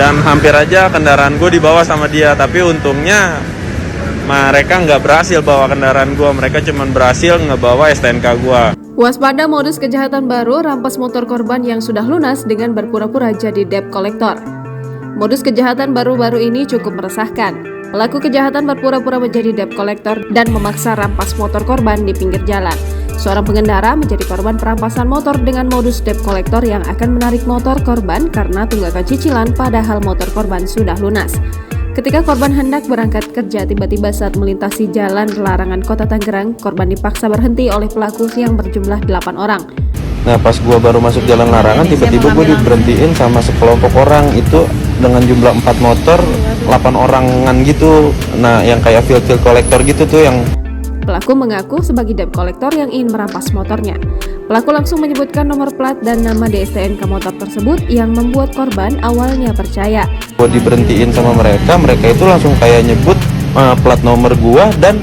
dan hampir aja kendaraan gue dibawa sama dia, tapi untungnya mereka nggak berhasil bawa kendaraan gue, mereka cuma berhasil ngebawa STNK gue. Waspada modus kejahatan baru, rampas motor korban yang sudah lunas dengan berpura-pura jadi debt collector. Modus kejahatan baru-baru ini cukup meresahkan. Pelaku kejahatan berpura-pura menjadi debt collector dan memaksa rampas motor korban di pinggir jalan. Seorang pengendara menjadi korban perampasan motor dengan modus debt collector yang akan menarik motor korban karena tunggakan cicilan padahal motor korban sudah lunas. Ketika korban hendak berangkat kerja, tiba-tiba saat melintasi jalan larangan Kota Tangerang, korban dipaksa berhenti oleh pelaku yang berjumlah 8 orang. Nah, pas gua baru masuk jalan larangan, tiba-tiba gua diberhentiin sama sekelompok orang itu dengan jumlah 4 motor, 8 orangan gitu. Nah, yang kayak field collector gitu tuh yang... Pelaku mengaku sebagai debt collector yang ingin merampas motornya. Pelaku langsung menyebutkan nomor plat dan nama di STNK motor tersebut yang membuat korban awalnya percaya. Gua diberhentiin sama mereka itu langsung kayak nyebut plat nomor gua dan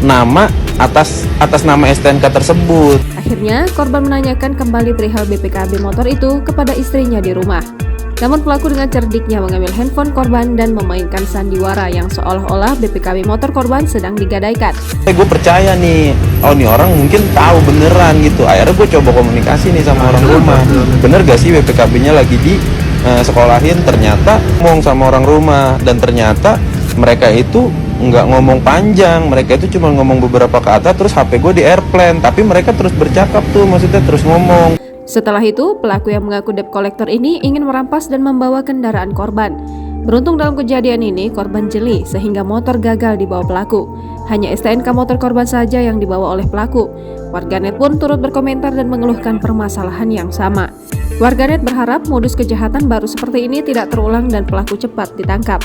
nama atas nama STNK tersebut. Akhirnya, korban menanyakan kembali perihal BPKB motor itu kepada istrinya di rumah. Namun pelaku dengan cerdiknya mengambil handphone korban dan memainkan sandiwara yang seolah-olah BPKB motor korban sedang digadaikan. Gue percaya nih, oh nih orang mungkin tahu beneran gitu. Akhirnya gue coba komunikasi nih sama orang rumah. Bener gak sih BPKB-nya lagi di sekolahin? Ternyata ngomong sama orang rumah dan ternyata mereka itu nggak ngomong panjang, mereka itu cuma ngomong beberapa kata terus HP gue di airplane, tapi mereka terus bercakap tuh, maksudnya terus ngomong. Setelah itu, pelaku yang mengaku debt collector ini ingin merampas dan membawa kendaraan korban. Beruntung dalam kejadian ini, korban jeli sehingga motor gagal dibawa pelaku. Hanya STNK motor korban saja yang dibawa oleh pelaku. Warganet pun turut berkomentar dan mengeluhkan permasalahan yang sama. Warganet berharap modus kejahatan baru seperti ini tidak terulang dan pelaku cepat ditangkap.